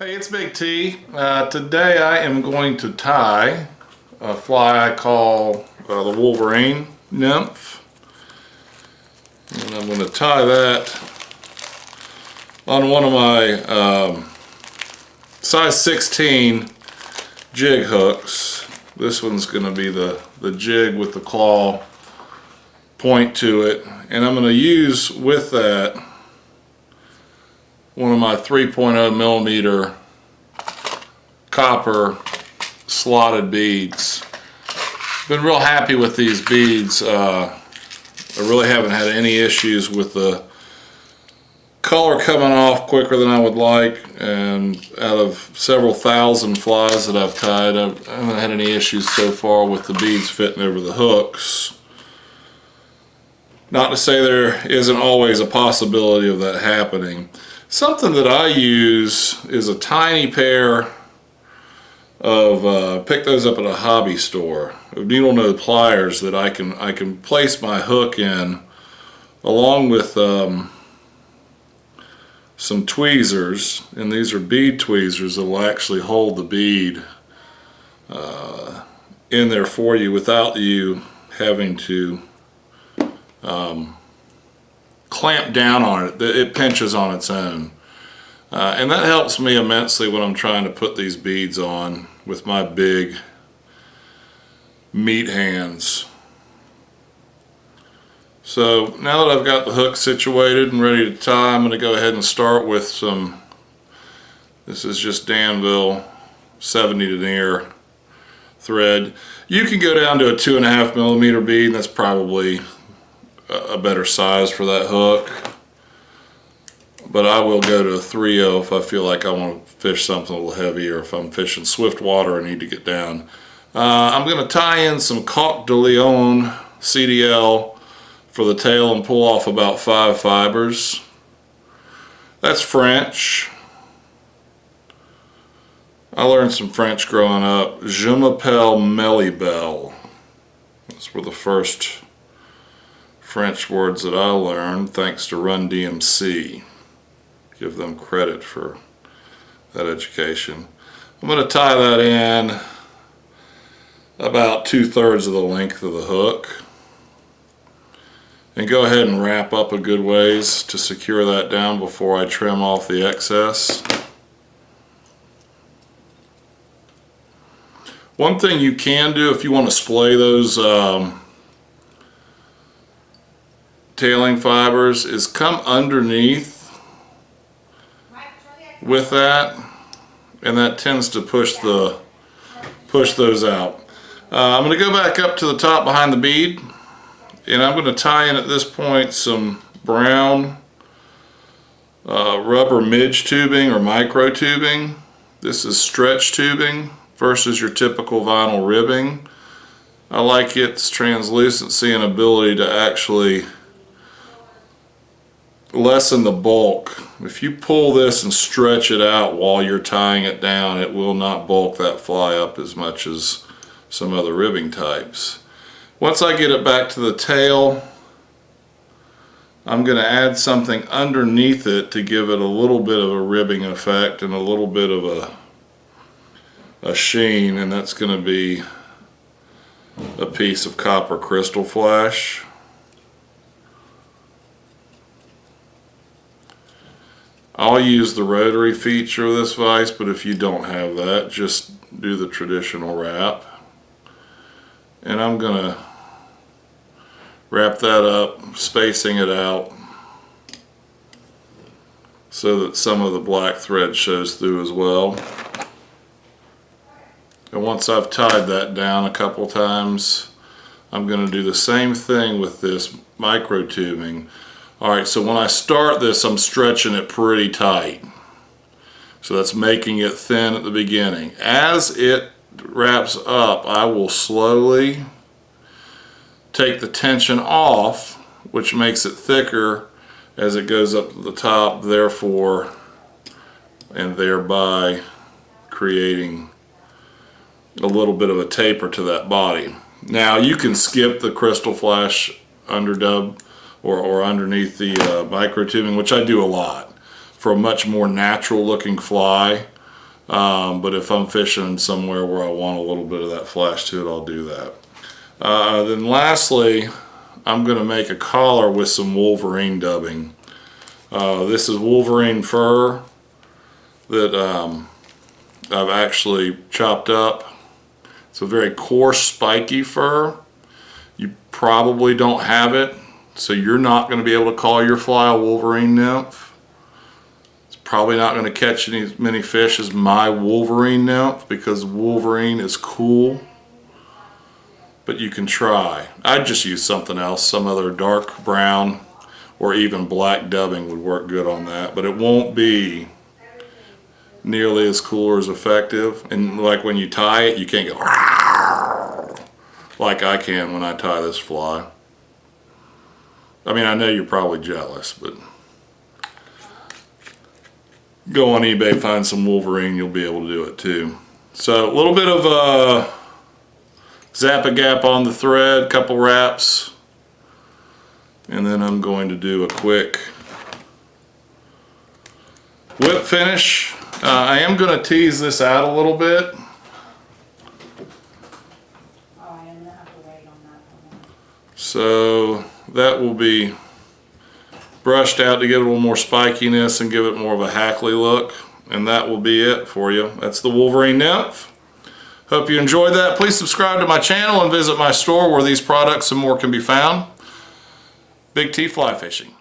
Hey, it's Big T. Today I am going to tie a fly I call the Wolverine Nymph. And I'm going to tie that on one of my size 16 jig hooks. This one's going to be the jig with the claw point to it. And I'm going to use with that one of my 3.0 millimeter copper slotted beads. Been real happy with these beads. I really haven't had any issues with the color coming off quicker than I would like, and out of several thousand flies that I've tied, I haven't had any issues so far with the beads fitting over the hooks. Not to say there isn't always a possibility of that happening. Something that I use is a tiny pair of, pick those up at a hobby store, of needle nose pliers that I can place my hook in, along with some tweezers, and these are bead tweezers that will actually hold the bead in there for you without you having to clamp down on it. It pinches on its own. And that helps me immensely when I'm trying to put these beads on with my big meat hands. So now that I've got the hook situated and ready to tie, I'm going to go ahead and start with some, this is just Danville 70 denier thread. You can go down to a 2.5 millimeter bead, and that's probably a better size for that hook, but I will go to a 3/0 if I feel like I want to fish something a little heavier. If I'm fishing swift water, I need to get down. I'm going to tie in some Coq de Leon CDL for the tail and pull off about 5 fibers. That's French. I learned some French growing up. Je m'appelle Melibel. Those were the first French words that I learned, thanks to Run DMC. Give them credit for that education. I'm going to tie that in about 2/3 of the length of the hook, and go ahead and wrap up a good ways to secure that down before I trim off the excess. One thing you can do if you want to splay those tailing fibers is come underneath with that, and that tends to push those out. I'm going to go back up to the top behind the bead, and I'm going to tie in at this point some brown rubber midge tubing or micro tubing. This is stretch tubing versus your typical vinyl ribbing. I like its translucency and ability to actually lessen the bulk. If you pull this and stretch it out while you're tying it down, it will not bulk that fly up as much as some other ribbing types. Once I get it back to the tail, I'm going to add something underneath it to give it a little bit of a ribbing effect and a little bit of a sheen, and that's going to be a piece of copper crystal flash. I'll use the rotary feature of this vise, but if you don't have that, just do the traditional wrap. And I'm going to wrap that up, spacing it out so that some of the black thread shows through as well. And once I've tied that down a couple times, I'm going to do the same thing with this micro tubing. Alright, so when I start this, I'm stretching it pretty tight. So that's making it thin at the beginning. As it wraps up, I will slowly take the tension off, which makes it thicker as it goes up to the top, therefore, and thereby creating a little bit of a taper to that body. Now, you can skip the crystal flash underdub or underneath the micro tubing, which I do a lot for a much more natural looking fly. But if I'm fishing somewhere where I want a little bit of that flash to it, I'll do that. Then lastly, I'm going to make a collar with some Wolverine dubbing. This is Wolverine fur that I've actually chopped up. It's a very coarse, spiky fur. You probably don't have it, so you're not going to be able to call your fly a Wolverine Nymph. It's probably not going to catch as many fish as my Wolverine Nymph because Wolverine is cool. But you can try. I'd just use something else, some other dark brown or even black dubbing would work good on that, but it won't be nearly as cool or as effective. And like when you tie it, you can't go like I can when I tie this fly. I mean, I know you're probably jealous, but go on eBay, find some Wolverine, you'll be able to do it too. So a little bit of zap-a-gap on the thread, couple wraps, and then I'm going to do a quick whip finish. I am going to tease this out a little bit. So that will be brushed out to get a little more spikiness and give it more of a hackly look. And that will be it for you. That's the Wolverine Nymph. Hope you enjoyed that. Please subscribe to my channel and visit my store where these products and more can be found. Big T Fly Fishing.